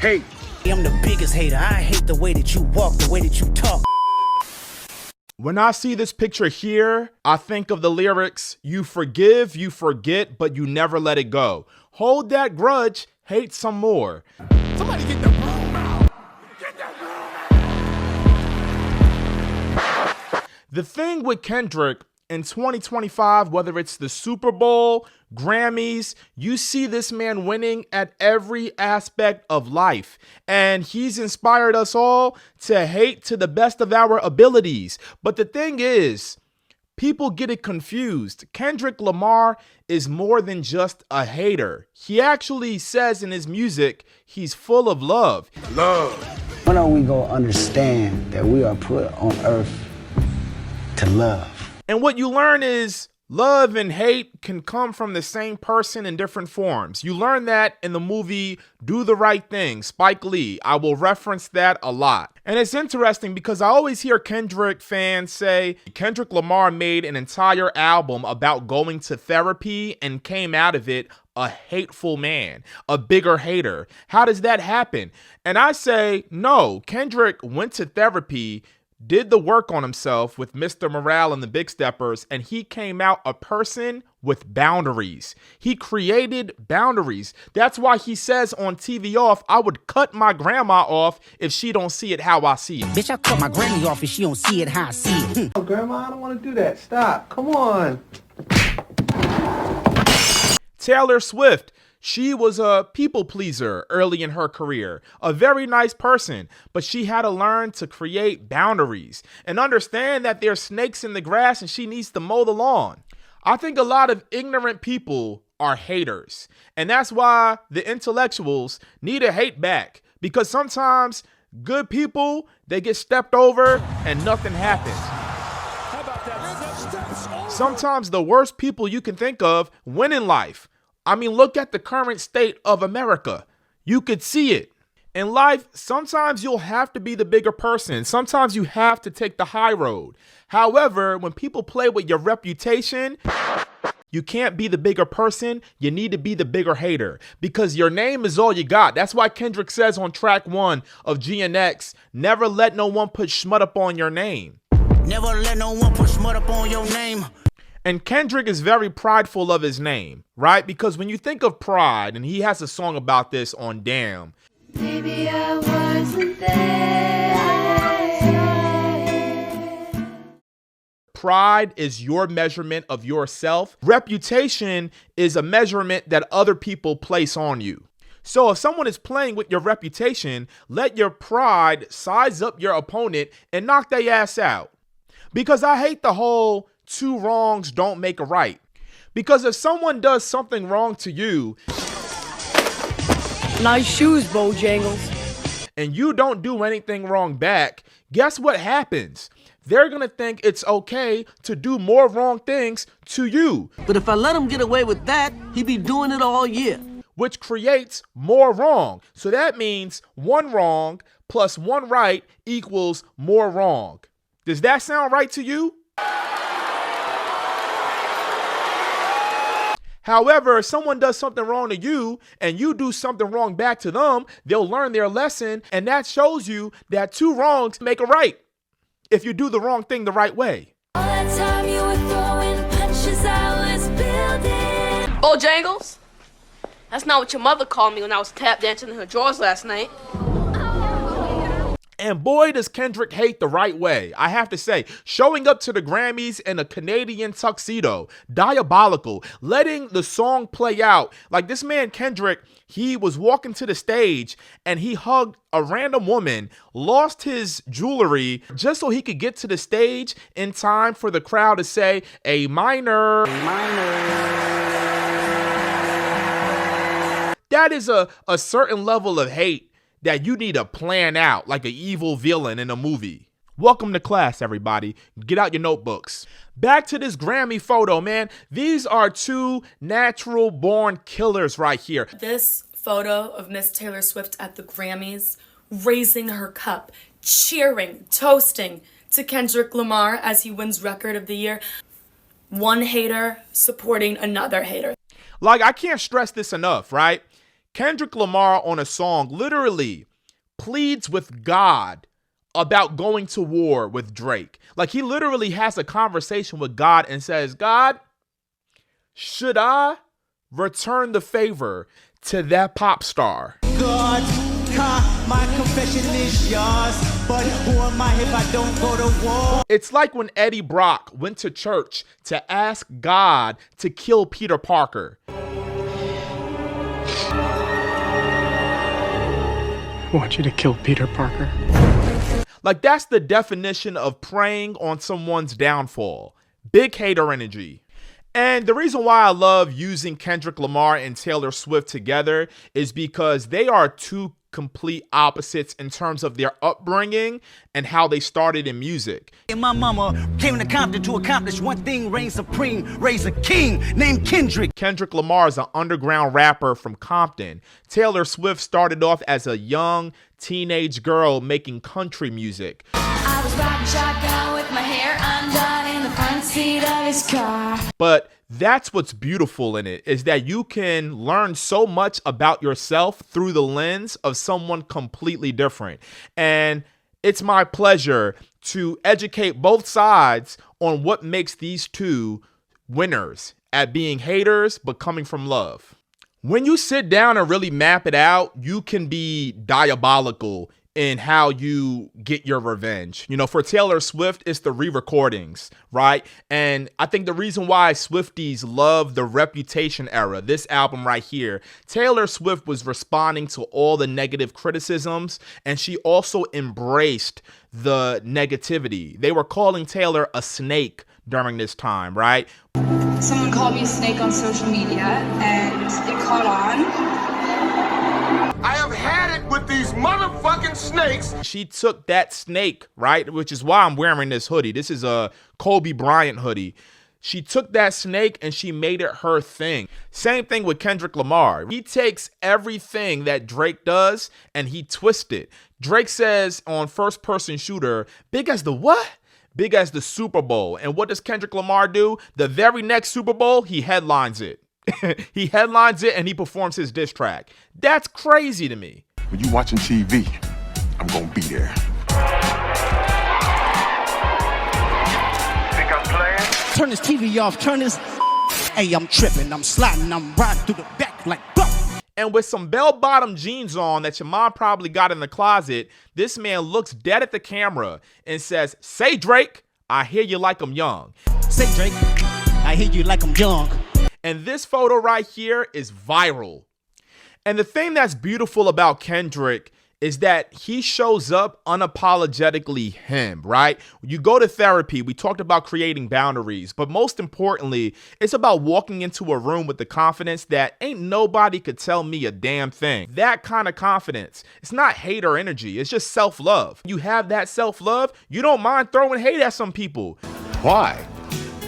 hate. I'm the biggest hater. I hate the way that you walk, the way that you talk. When I see this picture here, I think of the lyrics, you forgive, you forget, but you never let it go. Hold that grudge, hate some more. Somebody get the broom out. Get that broom out. The thing with Kendrick in 2025, whether it's the Super Bowl, Grammys, you see this man winning at every aspect of life. And he's inspired us all to hate to the best of our abilities. But the thing is, people get it confused. Kendrick Lamar is more than just a hater. He actually says in his music, he's full of love. Love. When are we going to understand that we are put on earth to love? And what you learn is love and hate can come from the same person in different forms. You learn that in the movie Do the Right Thing, Spike Lee. I will reference that a lot. And it's interesting because I always hear Kendrick fans say Kendrick Lamar made an entire album about going to therapy and came out of it a hateful man, a bigger hater. How does that happen? And I say, no, Kendrick went to therapy, did the work on himself with Mr. Morale and the Big Steppers, and he came out a person with boundaries. He created boundaries. That's why he says on TV Off, I would cut my grandma off if she don't see it how I see it. Bitch, I cut my granny off if she don't see it how I see it. Oh, Grandma, I don't want to do that. Stop. Come on. Taylor Swift, she was a people pleaser early in her career, a very nice person, but she had to learn to create boundaries and understand that there's snakes in the grass and she needs to mow the lawn. I think a lot of ignorant people are haters, and that's why the intellectuals need to hate back, because sometimes good people, they get stepped over and nothing happens. Sometimes the worst people you can think of win in life. I mean, look at the current state of America. You could see it. In life, sometimes you'll have to be the bigger person. Sometimes you have to take the high road. However, when people play with your reputation, you can't be the bigger person. You need to be the bigger hater, because your name is all you got. That's why Kendrick says on track 1 of GNX, never let no one put schmut up on your name. Never let no one put smut up on your name. And Kendrick is very prideful of his name, right? Because when you think of pride, and he has a song about this on Damn. Maybe I wasn't there. Pride is your measurement of yourself. Reputation is a measurement that other people place on you. So if someone is playing with your reputation, let your pride size up your opponent and knock their ass out. Because I hate the whole 2 wrongs don't make a right. Because if someone does something wrong to you, nice shoes, Bojangles, and you don't do anything wrong back, guess what happens? They're gonna think it's okay to do more wrong things to you. but if I let him get away with that, he be doing it all year. Which creates more wrong. So that means 1 wrong plus 1 right equals more wrong. Does that sound right to you? However, if someone does something wrong to you and you do something wrong back to them, they'll learn their lesson, and that shows you that 2 wrongs make a right if you do the wrong thing the right way. All that time you were throwing punches, I was building. Bojangles? That's not what your mother called me when I was tap dancing in her drawers last night. And boy, does Kendrick hate the right way. I have to say, showing up to the Grammys in a Canadian tuxedo, Diabolical, letting the song play out. Like this man, Kendrick, he was walking to the stage and he hugged a random woman, lost his jewelry just so he could get to the stage in time for the crowd to say, a minor. That is a certain level of hate that you need to plan out like an evil villain in a movie. Welcome to class, everybody. Get out your notebooks. Back to this Grammy photo, man. These are 2 natural born killers right here. This photo of Miss Taylor Swift at the Grammys, raising her cup, cheering, toasting to Kendrick Lamar as he wins Record of the Year. One hater supporting another hater. Like, I can't stress this enough, right? Kendrick Lamar on a song literally pleads with God about going to war with Drake. Like, he literally has a conversation with God and says, God, should I return the favor to that pop star? God, my confession is yours, but who am I if I don't go to war? It's like when Eddie Brock went to church to ask God to kill Peter Parker. I want you to kill Peter Parker. Like, that's the definition of preying on someone's downfall. Big hater energy. And the reason why I love using Kendrick Lamar and Taylor Swift together is because they are two complete opposites in terms of their upbringing and how they started in music. And my mama came to Compton to accomplish one thing, reign supreme, raise a king named Kendrick. Kendrick Lamar is an underground rapper from Compton. Taylor Swift started off as a young teenage girl making country music. I was riding shotgun with my hair undone in the front seat of his car. But that's what's beautiful in it, is that you can learn so much about yourself through the lens of someone completely different. And it's my pleasure to educate both sides on what makes these two winners at being haters, but coming from love. When you sit down and really map it out, you can be diabolical in how you get your revenge. You know, for Taylor Swift, it's the re-recordings, right? And I think the reason why Swifties love the Reputation era, this album right here, Taylor Swift was responding to all the negative criticisms, and she also embraced the negativity. They were calling Taylor a snake during this time, right? Someone called me a snake on social media, and it caught on. I have had it with these motherfucking snakes. She took that snake, right? Which is why I'm wearing this hoodie. This is a Kobe Bryant hoodie. She took that snake and she made it her thing. Same thing with Kendrick Lamar. He takes everything that Drake does and he twists it. Drake says on First Person Shooter, big as the what? Big as the Super Bowl. And what does Kendrick Lamar do? The very next Super Bowl, he headlines it. He headlines it and he performs his diss track. That's crazy to me. When you watching TV, I'm gonna be there. Think I'm playing? Turn this TV off, turn this. Hey, I'm tripping, I'm sliding, I'm riding through the back like bump. And with some bell-bottom jeans on that your mom probably got in the closet, this man looks dead at the camera and says, "Say Drake, I hear you like I'm young." Say Drake, I hear you like I'm young. And this photo right here is viral. And the thing that's beautiful about Kendrick is that he shows up unapologetically him, right? You go to therapy, we talked about creating boundaries, but most importantly, it's about walking into a room with the confidence that ain't nobody could tell me a damn thing. That kind of confidence. It's not hater energy, it's just self-love. You have that self-love, you don't mind throwing hate at some people. Why?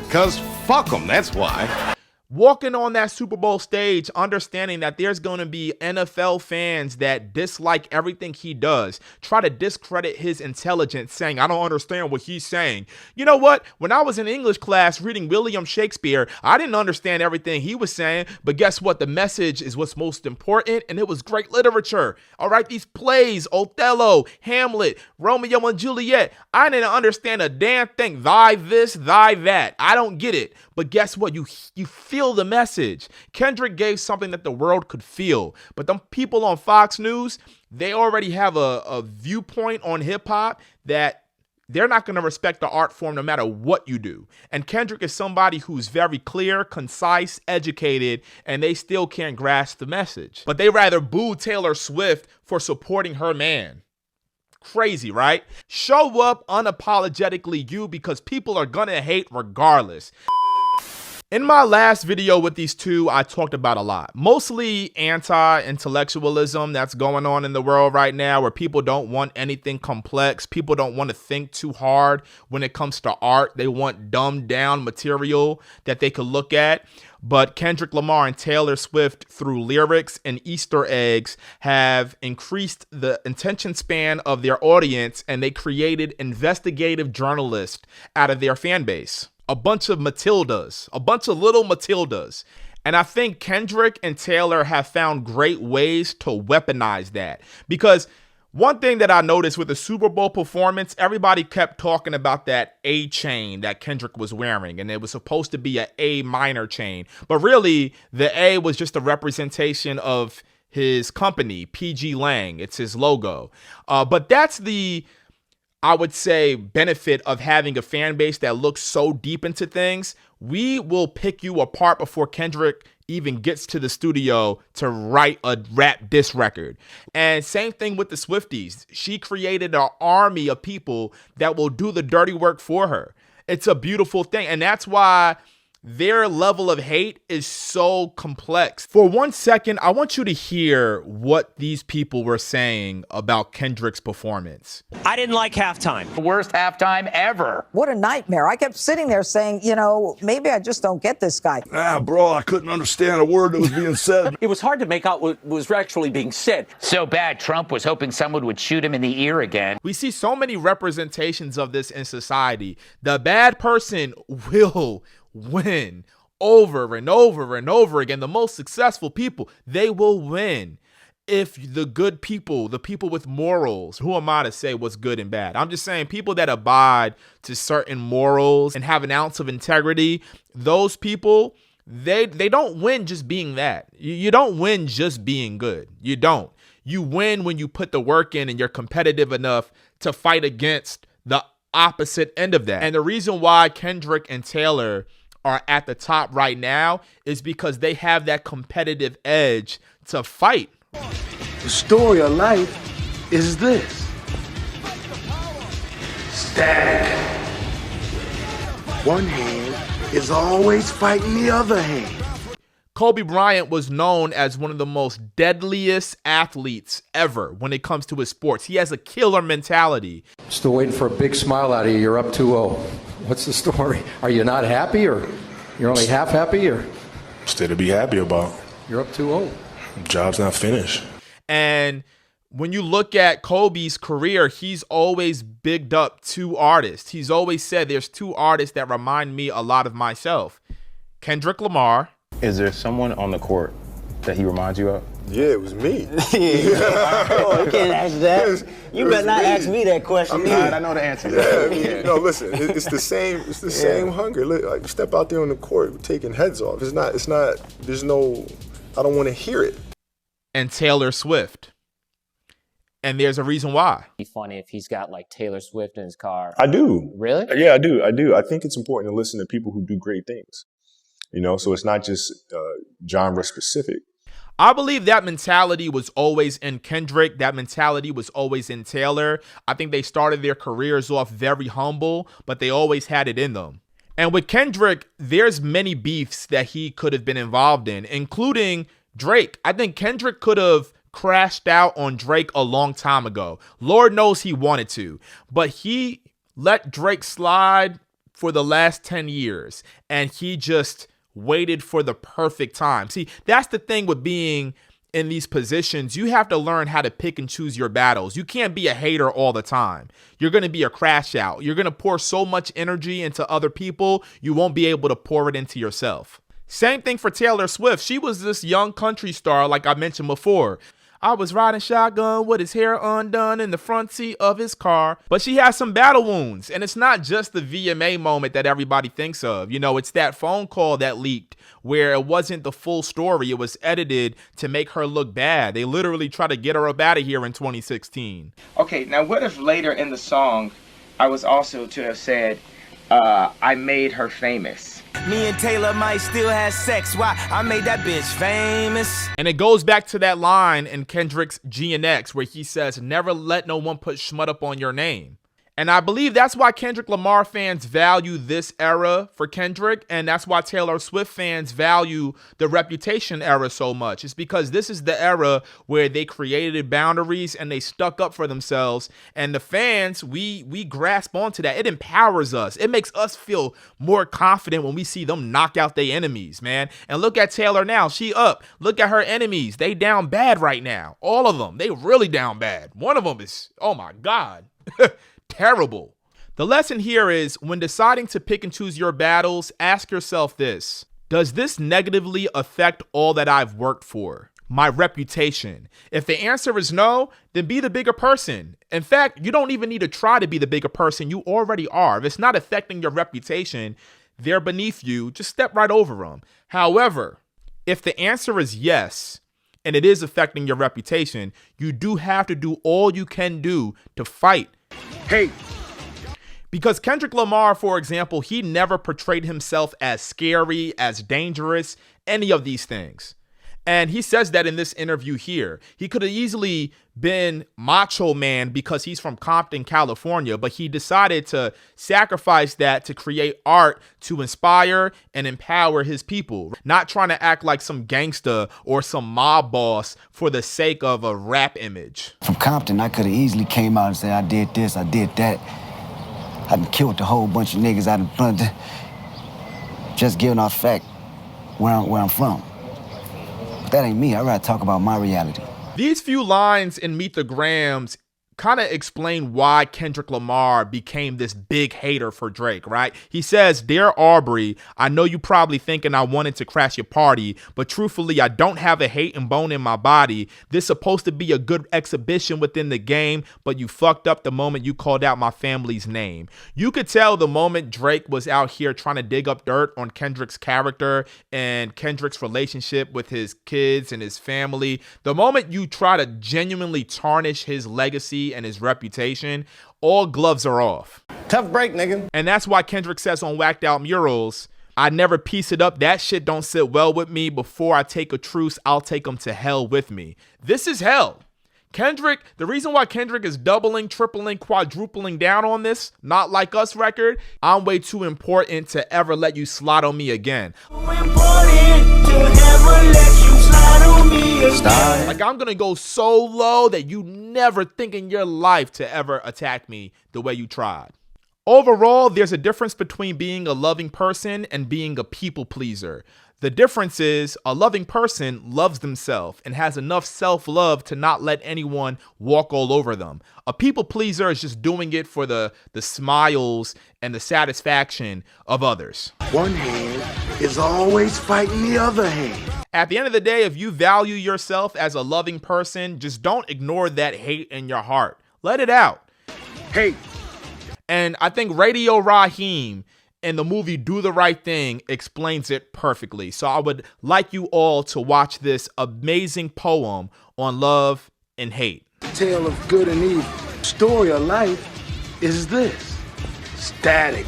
Because fuck them, that's why. Walking on that Super Bowl stage, understanding that there's going to be NFL fans that dislike everything he does, try to discredit his intelligence, saying, I don't understand what he's saying. You know what? When I was in English class reading William Shakespeare, I didn't understand everything he was saying, but guess what? The message is what's most important, and it was great literature. All right, these plays, Othello, Hamlet, Romeo and Juliet, I didn't understand a damn thing. Thy this, thy that. I don't get it. But guess what? You feel the message. Kendrick gave something that the world could feel. But them people on Fox News, they already have a viewpoint on hip hop that they're not going to respect the art form no matter what you do. And Kendrick is somebody who's very clear, concise, educated, and they still can't grasp the message. But they rather boo Taylor Swift for supporting her man. Crazy, right? Show up unapologetically you, because people are gonna hate regardless. In my last video with these two, I talked about a lot, mostly anti-intellectualism that's going on in the world right now, where people don't want anything complex. People don't want to think too hard when it comes to art. They want dumbed down material that they could look at. But Kendrick Lamar and Taylor Swift, through lyrics and Easter eggs, have increased the attention span of their audience, and they created investigative journalists out of their fan base. A bunch of Matildas, a bunch of little Matildas. And I think Kendrick and Taylor have found great ways to weaponize that. Because one thing that I noticed with the Super Bowl performance, everybody kept talking about that A chain that Kendrick was wearing, and it was supposed to be an A minor chain. But really, the A was just a representation of his company, PG Lang. It's his logo. But that's the, I would say, benefit of having a fan base that looks so deep into things. We will pick you apart before Kendrick even gets to the studio to write a rap diss record. And same thing with the Swifties. She created an army of people that will do the dirty work for her. It's a beautiful thing. And that's why their level of hate is so complex. For 1 second, I want you to hear what these people were saying about Kendrick's performance. I didn't like halftime. The worst halftime ever. What a nightmare. I kept sitting there saying, maybe I just don't get this guy. Bro, I couldn't understand a word that was being said. It was hard to make out what was actually being said. So bad, Trump was hoping someone would shoot him in the ear again. We see so many representations of this in society. The bad person will win over and over and over again. The most successful people, they will win. If the good people, the people with morals, who am I to say what's good and bad? I'm just saying people that abide to certain morals and have an ounce of integrity, those people, they don't win just being that. You don't win just being good. You don't. You win when you put the work in and you're competitive enough to fight against the opposite end of that. And the reason why Kendrick and Taylor are at the top right now is because they have that competitive edge to fight. The story of life is this. Static. One hand is always fighting the other hand. Kobe Bryant was known as one of the most deadliest athletes ever when it comes to his sports. He has a killer mentality. Still waiting for a big smile out of you. You're up 2-0. What's the story? Are you not happy, or you're only half happy, or? Still to be happy about. You're up 2-0. Job's not finished. And when you look at Kobe's career, he's always bigged up two artists. He's always said there's two artists that remind me a lot of myself. Kendrick Lamar. Is there someone on the court that he reminds you of? Yeah, it was me. Oh, you can't ask that. You better not ask me that question. I know the answer. No, listen, it's the same. It's the same hunger. Like, step out there on the court, we're taking heads off. It's not. There's no. I don't want to hear it. And Taylor Swift. And there's a reason why. It'd be funny if he's got like Taylor Swift in his car. I do. Really? Yeah, I do. I think it's important to listen to people who do great things. So it's not just genre specific. I believe that mentality was always in Kendrick. That mentality was always in Taylor. I think they started their careers off very humble, but they always had it in them. And with Kendrick, there's many beefs that he could have been involved in, including Drake. I think Kendrick could have crashed out on Drake a long time ago. Lord knows he wanted to, but he let Drake slide for the last 10 years, and he just waited for the perfect time. See, that's the thing with being in these positions. You have to learn how to pick and choose your battles. You can't be a hater all the time. You're going to be a crash out. You're going to pour so much energy into other people, you won't be able to pour it into yourself. Same thing for Taylor Swift. She was this young country star, like I mentioned before. I was riding shotgun with his hair undone in the front seat of his car. But she has some battle wounds. And it's not just the VMA moment that everybody thinks of. It's that phone call that leaked where it wasn't the full story. It was edited to make her look bad. They literally tried to get her up out of here in 2016. Okay, now what if later in the song I was also to have said, I made her famous? Me and Taylor might still have sex. Why? I made that bitch famous. And it goes back to that line in Kendrick's G&X where he says, never let no one put schmut up on your name. And I believe that's why Kendrick Lamar fans value this era for Kendrick, and that's why Taylor Swift fans value the Reputation era so much. It's because this is the era where they created boundaries and they stuck up for themselves, and the fans, we grasp onto that. It empowers us. It makes us feel more confident when we see them knock out their enemies, man. And look at Taylor now. She up. Look at her enemies. They down bad right now. All of them. They really down bad. One of them is, oh my God. Terrible. The lesson here is when deciding to pick and choose your battles, ask yourself this. Does this negatively affect all that I've worked for? My reputation? If the answer is no, then be the bigger person. In fact, you don't even need to try to be the bigger person. You already are. If it's not affecting your reputation, they're beneath you. Just step right over them. However, if the answer is yes, and it is affecting your reputation, you do have to do all you can do to fight hate. Because Kendrick Lamar, for example, he never portrayed himself as scary, as dangerous, any of these things. And he says that in this interview here. He could have easily been Macho Man because he's from Compton, California, but he decided to sacrifice that to create art to inspire and empower his people. Not trying to act like some gangster or some mob boss for the sake of a rap image. From Compton, I could have easily came out and said, I did this, I did that. I done killed a whole bunch of niggas out in front. Just giving off fact where I'm from. That ain't me. I'd rather talk about my reality. These few lines in Meet the Grams kind of explain why Kendrick Lamar became this big hater for Drake, right? He says, "Dear Aubrey, I know you probably thinking I wanted to crash your party, but truthfully, I don't have a hate and bone in my body. This supposed to be a good exhibition within the game, but you fucked up the moment you called out my family's name." You could tell the moment Drake was out here trying to dig up dirt on Kendrick's character and Kendrick's relationship with his kids and his family, the moment you try to genuinely tarnish his legacy and his reputation, all gloves are off. Tough break, nigga. And that's why Kendrick says on Whacked Out Murals, "I never piece it up. That shit don't sit well with me. Before I take a truce, I'll take them to hell with me." This is hell. Kendrick, the reason why Kendrick is doubling, tripling, quadrupling down on this Not Like Us record, I'm way too important to ever let you slide on me again. Stop. Like, I'm gonna go so low that you never think in your life to ever attack me the way you tried. Overall, there's a difference between being a loving person and being a people pleaser. The difference is a loving person loves themselves and has enough self-love to not let anyone walk all over them. A people pleaser is just doing it for the smiles and the satisfaction of others. One hand is always fighting the other hand. At the end of the day, if you value yourself as a loving person, just don't ignore that hate in your heart. Let it out. Hate. And I think Radio Raheem in the movie Do the Right Thing explains it perfectly. So I would like you all to watch this amazing poem on love and hate. Tale of good and evil. Story of life is this. Static.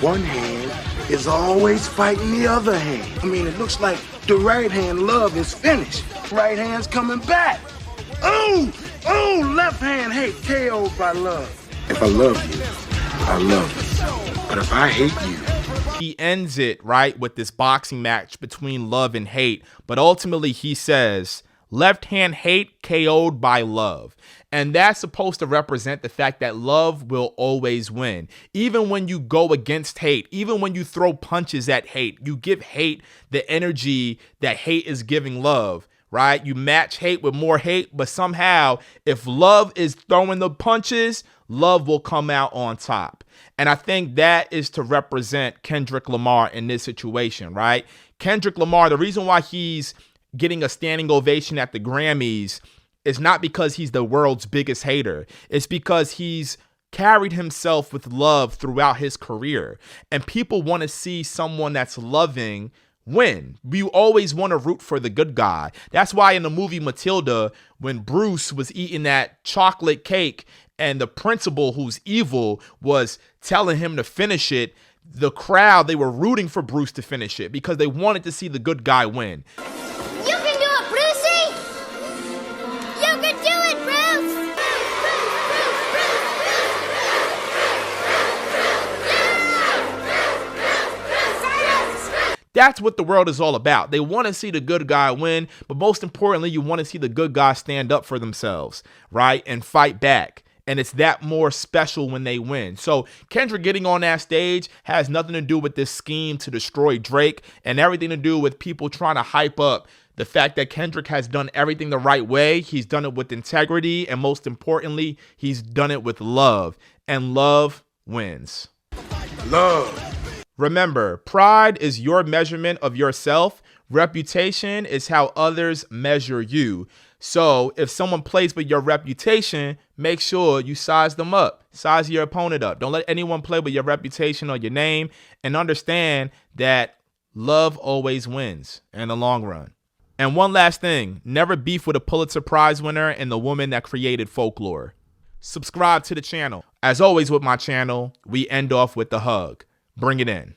One hand is always fighting the other hand. I mean, it looks like the right hand love is finished. Right hand's coming back. Ooh, left hand hate KO'd by love. If I love you, I love you. But if I hate you. He ends it, right, with this boxing match between love and hate. But ultimately he says, left hand hate KO'd by love. And that's supposed to represent the fact that love will always win. Even when you go against hate, even when you throw punches at hate, you give hate the energy that hate is giving love, right? You match hate with more hate, but somehow if love is throwing the punches, love will come out on top. And I think that is to represent Kendrick Lamar in this situation, right? Kendrick Lamar, the reason why he's getting a standing ovation at the Grammys is not because he's the world's biggest hater. It's because he's carried himself with love throughout his career. And people want to see someone that's loving win. We always want to root for the good guy. That's why in the movie Matilda, when Bruce was eating that chocolate cake and the principal, who's evil, was telling him to finish it, the crowd, they were rooting for Bruce to finish it because they wanted to see the good guy win. You can do it, Brucey! You can do it, Bruce! That's what the world is all about. They want to see the good guy win, but most importantly, you want to see the good guy stand up for themselves, right? And fight back. And it's that more special when they win. So Kendrick getting on that stage has nothing to do with this scheme to destroy Drake and everything to do with people trying to hype up the fact that Kendrick has done everything the right way. He's done it with integrity. And most importantly, he's done it with love. And love wins. Love. Remember, pride is your measurement of yourself. Reputation is how others measure you. So if someone plays with your reputation, make sure you size them up. Size your opponent up. Don't let anyone play with your reputation or your name, and understand that love always wins in the long run. And one last thing, never beef with a Pulitzer Prize winner and the woman that created folklore. Subscribe to the channel. As always with my channel, we end off with the hug. Bring it in.